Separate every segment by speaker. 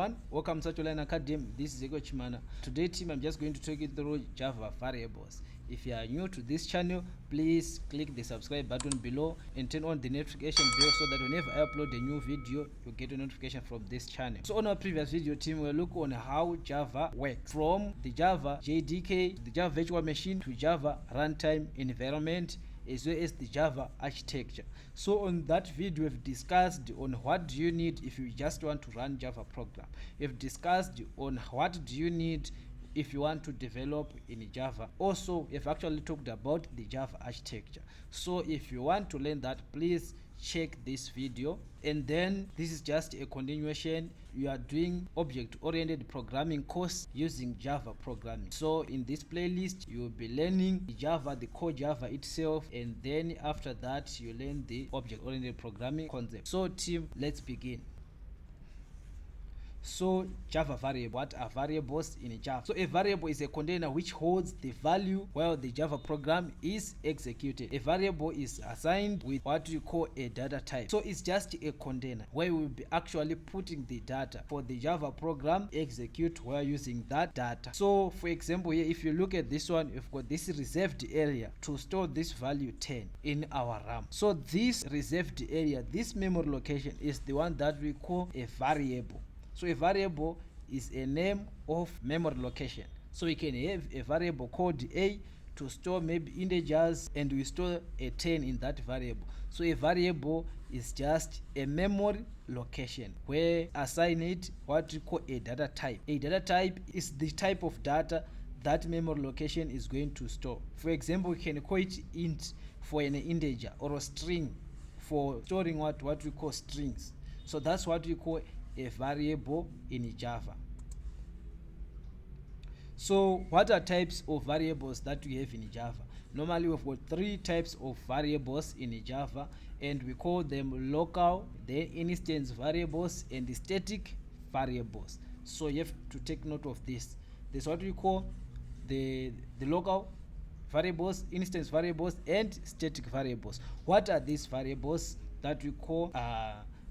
Speaker 1: everyone, welcome to Online Academy. This is Ego Chimana. Today team, I'm just going to take you through Java variables. If you are new to this channel, please click the subscribe button below and turn on the notification bell so that whenever I upload a new video, you get a notification from this channel. So on our previous video team, we'll look on how Java works, from the Java JDK to the Java virtual machine to Java runtime environment, as well as the Java architecture. So on that video, we've discussed on what do you need if you just want to run Java program. We've discussed on what do you need if you want to develop in Java. Also, we've actually talked about the Java architecture. So if you want to learn that, please check this video. And then this is just a continuation. You are doing object-oriented programming course using Java programming. So in this playlist, you will be learning Java, the core Java itself, and then after that you learn the object-oriented programming concept. So team, let's begin. So Java variable, what are variables in Java? So a variable is a container which holds the value while the Java program is executed. A variable is assigned with what we call a data type. So it's just a container where we'll be actually putting the data for the Java program execute while using that data. So for example here, if you look at this one, we've got this reserved area to store this value 10 in our RAM. So this reserved area, this memory location, is the one that we call a variable. So a variable is a name of memory location. So we can have a variable called A to store maybe integers, and we store a 10 in that variable. So a variable is just a memory location where assign it what we call a data type. A data type is the type of data that memory location is going to store. For example, we can call it int for an integer, or a string for storing what we call strings. So that's what we call a variable in Java. So what are types of variables that we have in Java? Normally we've got three types of variables in Java, and we call them local, the instance variables, and the static variables. So you have to take note of this. This is what we call the local variables, instance variables, and static variables. What are these variables that we call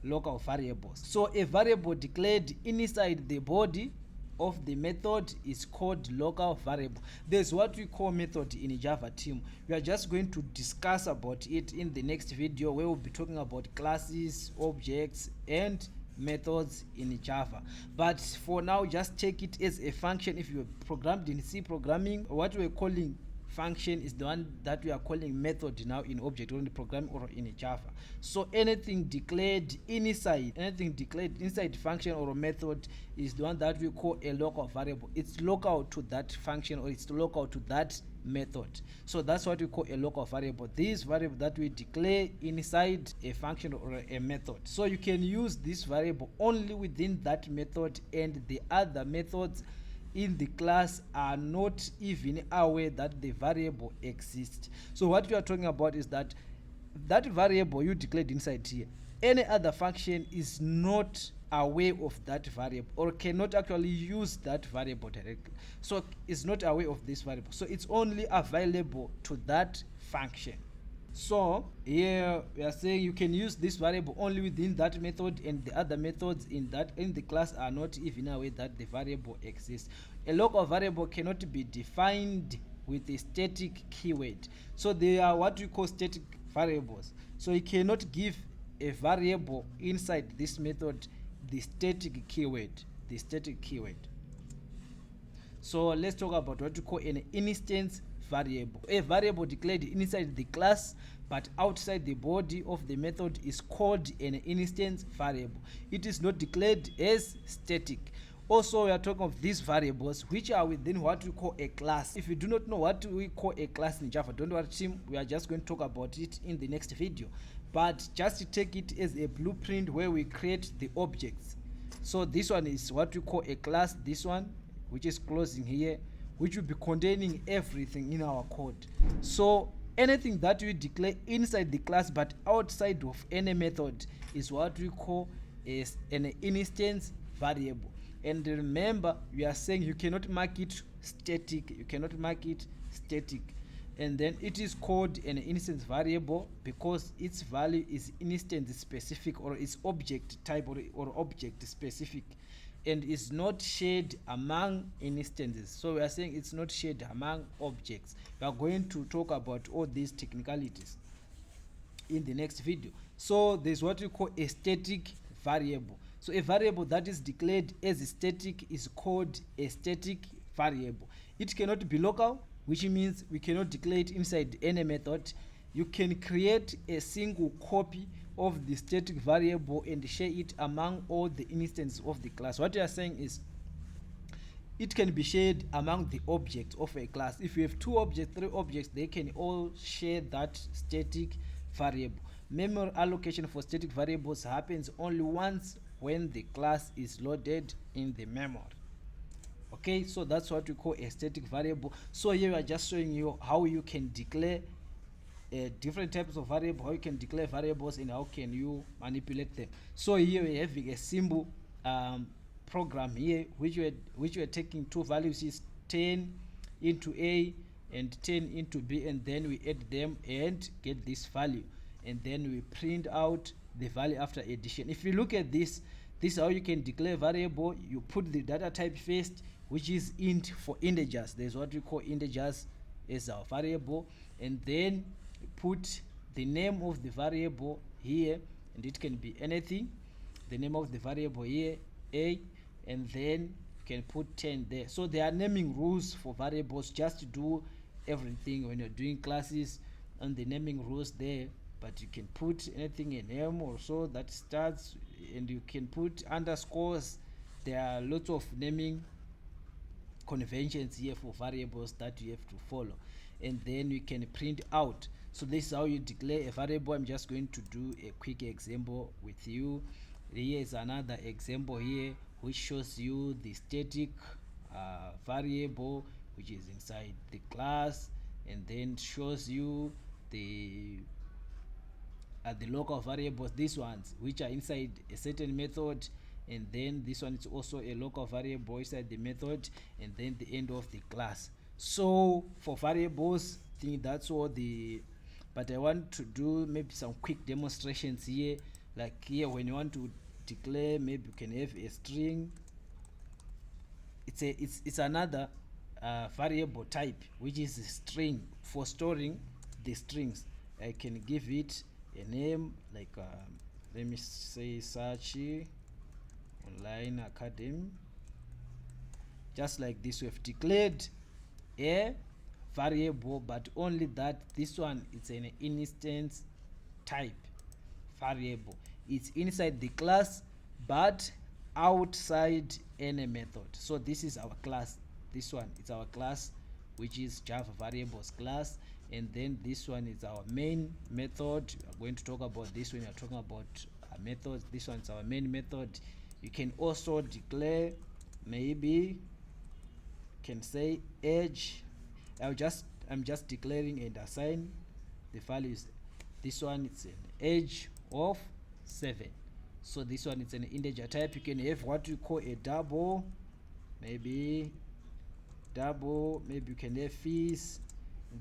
Speaker 1: local variables? So a variable declared inside the body of the method is called local variable. There's what we call method in Java team. We are just going to discuss about it in the next video, where we'll be talking about classes, objects, and methods in Java. But for now, just take it as a function. If you programmed in C programming, what we're calling function is the one that we are calling method now in object-oriented programming or in Java. So anything declared inside function or a method is the one that we call a local variable. It's local to that function, or it's local to that method. So that's what we call a local variable. This variable that we declare inside a function or a method. So you can use this variable only within that method, and the other methods in the class are not even aware that the variable exists. So what we are talking about is that variable you declared inside here, any other function is not aware of that variable, or cannot actually use that variable directly. So it's not aware of this variable, so it's only available to that function. So here we are saying you can use this variable only within that method, and the other methods in the class are not even aware that the variable exists. A local variable cannot be defined with a static keyword. So they are what we call static variables. So you cannot give a variable inside this method the static keyword. So let's talk about what we call an instance variable. A variable declared inside the class but outside the body of the method is called an instance variable. It is not declared as static. Also, we are talking of these variables which are within what we call a class. If you do not know what we call a class in Java, don't worry team, we are just going to talk about it in the next video. But just to take it as a blueprint where we create the objects. So this one is what we call a class, this one which is closing here, which will be containing everything in our code. So anything that we declare inside the class but outside of any method is what we call an instance variable. And remember, we are saying you cannot mark it static, and then it is called an instance variable because its value is instance specific, or its object type or object specific. and is not shared among instances. So we are saying it's not shared among objects. We are going to talk about all these technicalities in the next video. So there's what we call a static variable. So a variable that is declared as static is called a static variable. It cannot be local, which means we cannot declare it inside any method. You can create a single copy of the static variable and share it among all the instances of the class. What you are saying is it can be shared among the objects of a class. If you have 2 objects, 3 objects, they can all share that static variable. Memory allocation for static variables happens only once when the class is loaded in the memory. Okay, so that's what we call a static variable. So here we are just showing you how you can declare different types of variable, how you can declare variables, and how can you manipulate them. So here we have a simple program here which we're taking 2 values, is 10 into a and 10 into b, and then we add them and get this value, and then we print out the value after addition. If you look at this is how you can declare variable. You put the data type first, which is int for integers. There's what we call integers as our variable, and then put the name of the variable here, and it can be anything. The name of the variable here, a, and then you can put 10 there. So there are naming rules for variables, just to do everything when you're doing classes, and the naming rules there. But you can put anything in name or so that starts, and you can put underscores. There are lots of naming conventions here for variables that you have to follow, and then you can print out. So this is how you declare a variable. I'm just going to do a quick example with you. Here is another example here which shows you the static variable which is inside the class, and then shows you the local variables, these ones which are inside a certain method, and then this one is also a local variable inside the method, and then the end of the class. So for variables, I think that's all but I want to do maybe some quick demonstrations here. Like here, when you want to declare, maybe you can have a string. It's another variable type, which is a string, for storing the strings. I can give it a name, like let me say Sachi Online Academy. Just like this, we have declared a variable, but only that this one is an instance type variable. It's inside the class but outside any method. So this is our class. This one is our class, which is Java variables class, and then this one is our main method. We are going to talk about this when we are talking about methods. This one is our main method. You can also declare, maybe can say age. I'm just declaring and assign the values. This one is an age of 7. So this one is an integer type. You can have what we call a double, maybe you can have fees,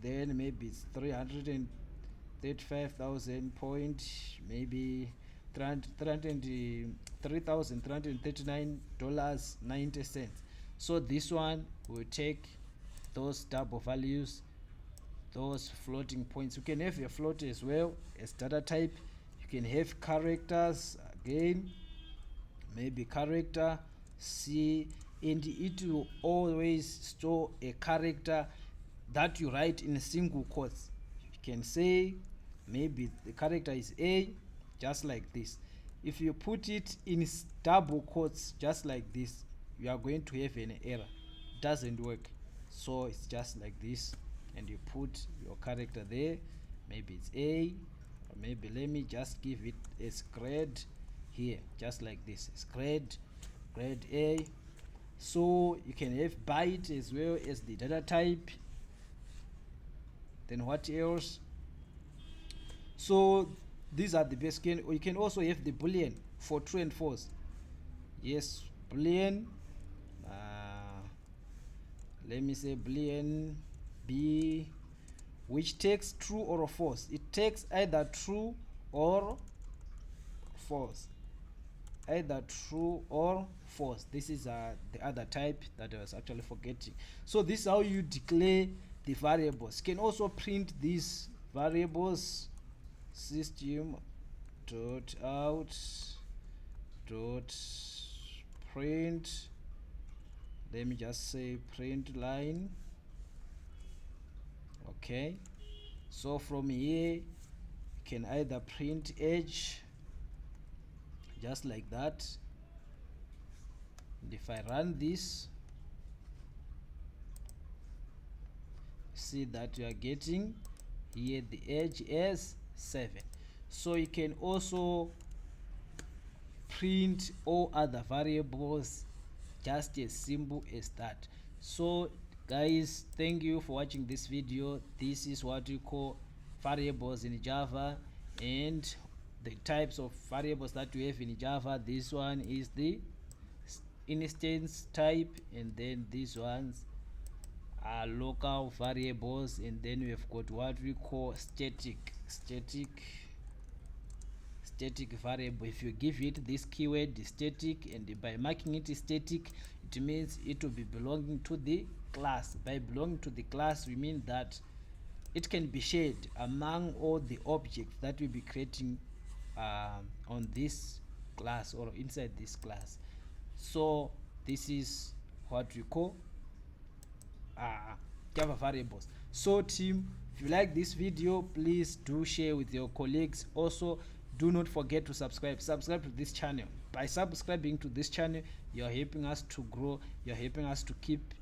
Speaker 1: then maybe it's 335,000 point, maybe $3,339.90. So this one will take those double values, those floating points. You can have a float as well as data type. You can have characters again, maybe character C, and it will always store a character that you write in single quotes. You can say maybe the character is A, just like this. If you put it in double quotes just like this, you are going to have an error. It doesn't work. So it's just like this, and you put your character there. Maybe it's A, or maybe let me just give it as grade here, just like this. It's grade A. So you can have byte as well as the data type. Then what else? So these are the basic. You can also have the boolean for true and false. Yes, boolean. Let me say boolean B, which takes true or false. It takes either true or false. either true or false. This is the other type that I was actually forgetting. So this is how you declare the variables. You can also print these variables. System dot out dot print, let me just say print line. Okay, so from here you can either print age, just like that, and if I run this, see that you are getting here the age is 7. So you can also print all other variables just as simple as that. So guys, thank you for watching this video. This is what you call variables in Java, and the types of variables that we have in Java. This one is the instance type, and then these ones are local variables, and then we have got what we call static variable. If you give it this keyword static, and by marking it static, it means it will be belonging to the class. By belonging to the class, we mean that it can be shared among all the objects that we'll be creating on this class or inside this class. So this is what we call Java variables. So team, if you like this video, please do share with your colleagues. Also, do not forget to subscribe to this channel. By subscribing to this channel, you're helping us to grow, you're helping us to keep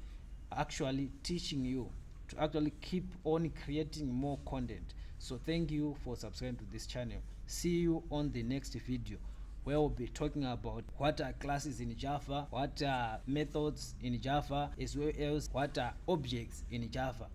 Speaker 1: actually teaching you, to actually keep on creating more content. So thank you for subscribing to this channel. See you on the next video, where we'll be talking about what are classes in Java, what are methods in Java, as well as what are objects in Java.